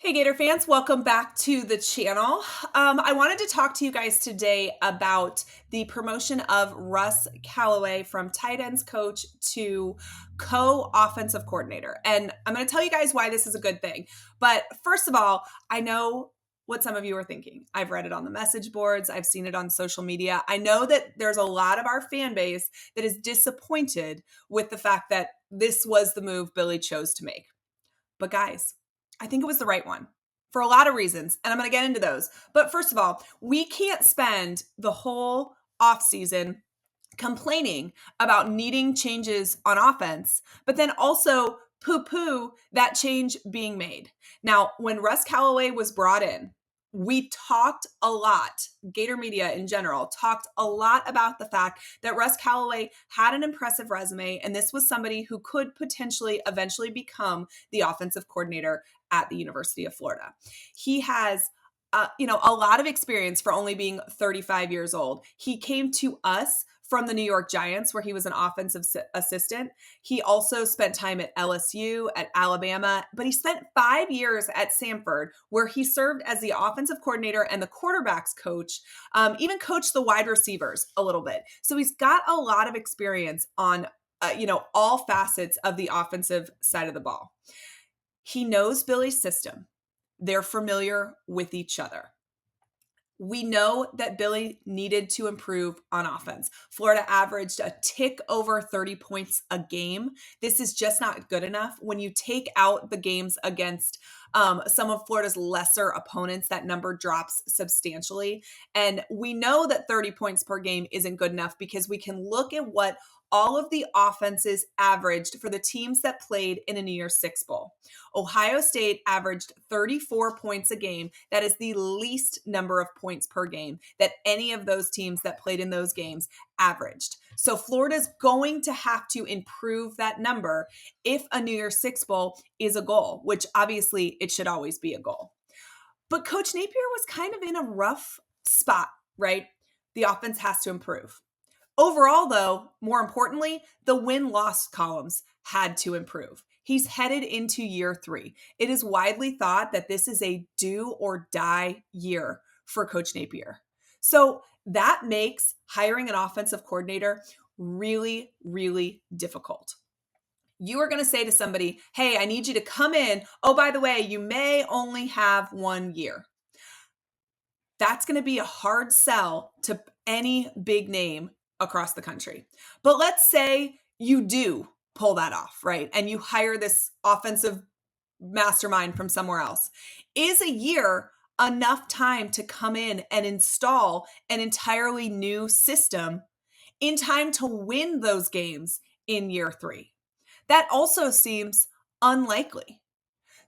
Hey Gator fans, welcome back to the channel. I wanted to talk to you guys today about the promotion of Russ Callaway from tight ends coach to co-offensive coordinator. And I'm going to tell you guys why this is a good thing. But first of all, I know what some of you are thinking. I've read it on the message boards. I've seen it on social media. I know that there's a lot of our fan base that is disappointed with the fact that this was the move Billy chose to make. But guys, I think it was the right one for a lot of reasons, and I'm going to get into those. But first of all, we can't spend the whole offseason complaining about needing changes on offense, but then also poo-poo that change being made. Now, when Russ Callaway was brought in, we talked a lot, Gator media in general, talked a lot about the fact that Russ Callaway had an impressive resume, and this was somebody who could potentially eventually become the offensive coordinator at the University of Florida. He has a lot of experience for only being 35 years old. He came to us from the New York Giants, where he was an offensive assistant. He also spent time at LSU, at Alabama, but he spent 5 years at Samford, where he served as the offensive coordinator and the quarterbacks coach, even coached the wide receivers a little bit. So he's got a lot of experience on, all facets of the offensive side of the ball. He knows Billy's system. They're familiar with each other. We know that Billy needed to improve on offense. Florida averaged a tick over 30 points a game. This is just not good enough. When you take out the games against some of Florida's lesser opponents, that number drops substantially. And we know that 30 points per game isn't good enough because we can look at what all of the offenses averaged for the teams that played in a New Year's Six Bowl. Ohio State averaged 34 points a game. That is the least number of points per game that any of those teams that played in those games averaged. So Florida's going to have to improve that number if a New Year's Six Bowl is a goal, which obviously it should always be a goal. But Coach Napier was kind of in a rough spot, right? The offense has to improve. Overall, though, more importantly, the win-loss columns had to improve. He's headed into year 3. It is widely thought that this is a do or die year for Coach Napier. So that makes hiring an offensive coordinator really, really difficult. You are going to say to somebody, hey, I need you to come in. Oh, by the way, you may only have 1 year. That's going to be a hard sell to any big name across the country. But let's say you do pull that off, right? And you hire this offensive mastermind from somewhere else. Is a year enough time to come in and install an entirely new system in time to win those games in year 3? That also seems unlikely.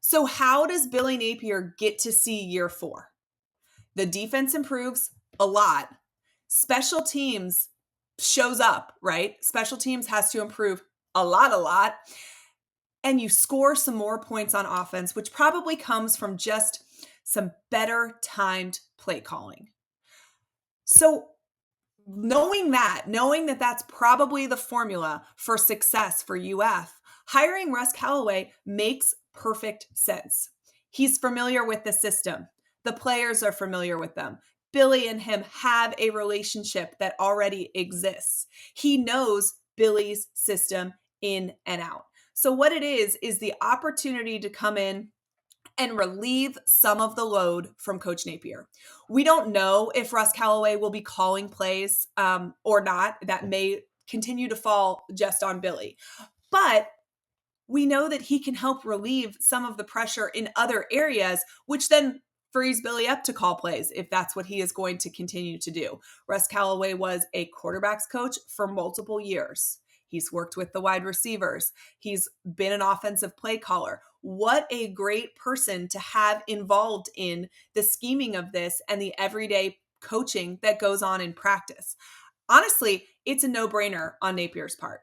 So how does Billy Napier get to see year 4? The defense improves a lot. Special teams shows up, right? Special teams has to improve a lot. And you score some more points on offense, which probably comes from just some better timed play calling. So knowing that that's probably the formula for success for UF, hiring Russ Callaway makes perfect sense. He's familiar with the system. The players are familiar with them. Billy and him have a relationship that already exists. He knows Billy's system in and out. So what it is the opportunity to come in and relieve some of the load from Coach Napier. We don't know if Russ Callaway will be calling plays or not. That may continue to fall just on Billy. But we know that he can help relieve some of the pressure in other areas, which then frees Billy up to call plays if that's what he is going to continue to do. Russ Callaway was a quarterbacks coach for multiple years. He's worked with the wide receivers. He's been an offensive play caller. What a great person to have involved in the scheming of this and the everyday coaching that goes on in practice. Honestly, it's a no-brainer on Napier's part.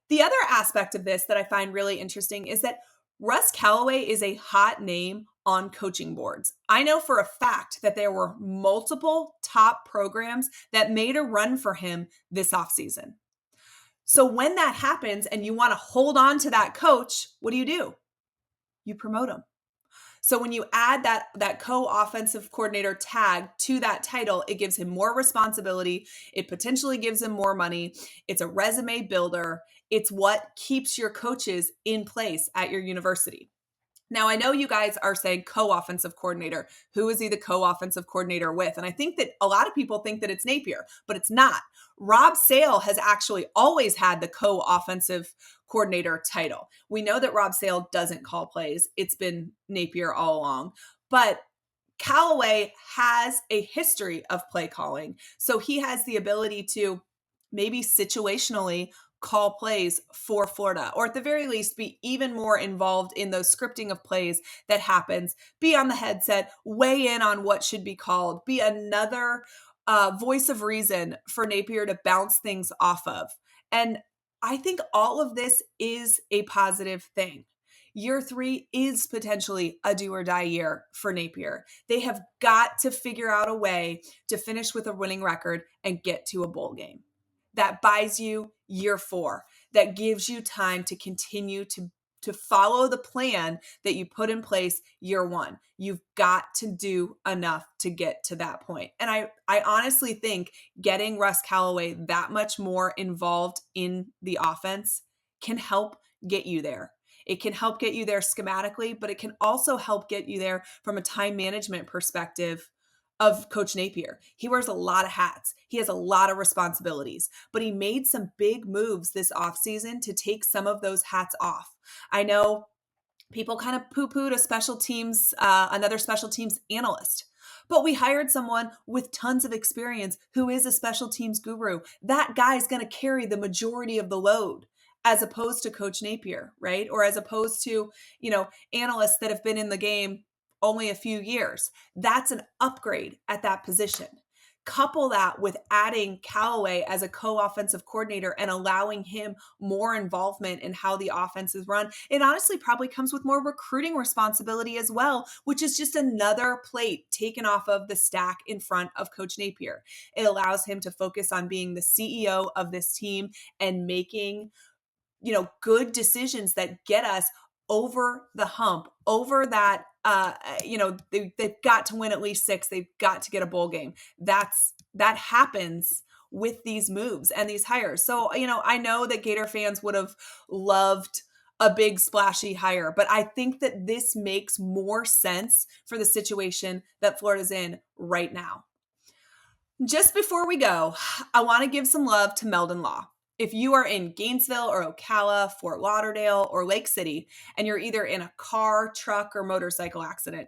The other aspect of this that I find really interesting is that Russ Callaway is a hot name on coaching boards. I know for a fact that there were multiple top programs that made a run for him this offseason. So when that happens and you want to hold on to that coach, what do? You promote him. So when you add that co-offensive coordinator tag to that title, it gives him more responsibility. It potentially gives him more money. It's a resume builder. It's what keeps your coaches in place at your university. Now, I know you guys are saying co-offensive coordinator. Who is he the co-offensive coordinator with? And I think that a lot of people think that it's Napier, but it's not. Rob Sale has actually always had the co-offensive coordinator title. We know that Rob Sale doesn't call plays. It's been Napier all along. But Callaway has a history of play calling. So he has the ability to maybe situationally call plays for Florida, or at the very least, be even more involved in those scripting of plays that happens, be on the headset, weigh in on what should be called, be another voice of reason for Napier to bounce things off of. And I think all of this is a positive thing. Year 3 is potentially a do or die year for Napier. They have got to figure out a way to finish with a winning record and get to a bowl game. That buys you year 4. That gives you time to continue to follow the plan that you put in place year 1. You've got to do enough to get to that point. And I honestly think getting Russ Callaway that much more involved in the offense can help get you there. It can help get you there schematically, but it can also help get you there from a time management perspective of Coach Napier. He wears a lot of hats. He has a lot of responsibilities, but he made some big moves this offseason to take some of those hats off. I know people kind of poo-pooed another special teams analyst, but we hired someone with tons of experience who is a special teams guru. That guy's going to carry the majority of the load, as opposed to Coach Napier, right? Or as opposed to, analysts that have been in the game only a few years. That's an upgrade at that position. Couple that with adding Callaway as a co-offensive coordinator and allowing him more involvement in how the offense is run. It honestly probably comes with more recruiting responsibility as well, which is just another plate taken off of the stack in front of Coach Napier. It allows him to focus on being the CEO of this team and making good decisions that get us over the hump, over that, they've got to win at least 6. They've got to get a bowl game. That happens with these moves and these hires. So, I know that Gator fans would have loved a big splashy hire, but I think that this makes more sense for the situation that Florida's in right now. Just before we go, I want to give some love to Meldon Law. If you are in Gainesville or Ocala, Fort Lauderdale, or Lake City, and you're either in a car, truck, or motorcycle accident,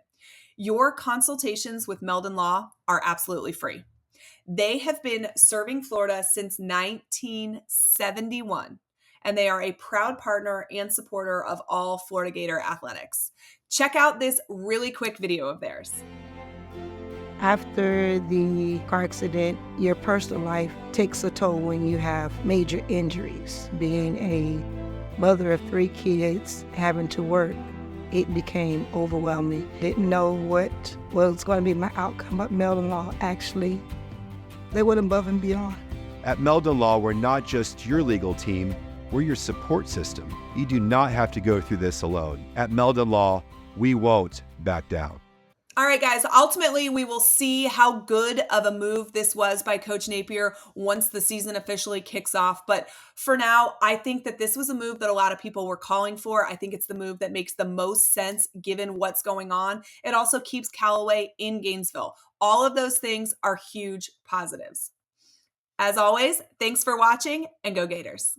your consultations with Meldon Law are absolutely free. They have been serving Florida since 1971, and they are a proud partner and supporter of all Florida Gator athletics. Check out this really quick video of theirs. After the car accident, your personal life takes a toll when you have major injuries. Being a mother of 3 kids, having to work, it became overwhelming. Didn't know what was going to be my outcome, but Meldon Law actually, they went above and beyond. At Meldon Law, we're not just your legal team, we're your support system. You do not have to go through this alone. At Meldon Law, we won't back down. All right, guys, ultimately, we will see how good of a move this was by Coach Napier once the season officially kicks off. But for now, I think that this was a move that a lot of people were calling for. I think it's the move that makes the most sense given what's going on. It also keeps Callaway in Gainesville. All of those things are huge positives. As always, thanks for watching, and go Gators.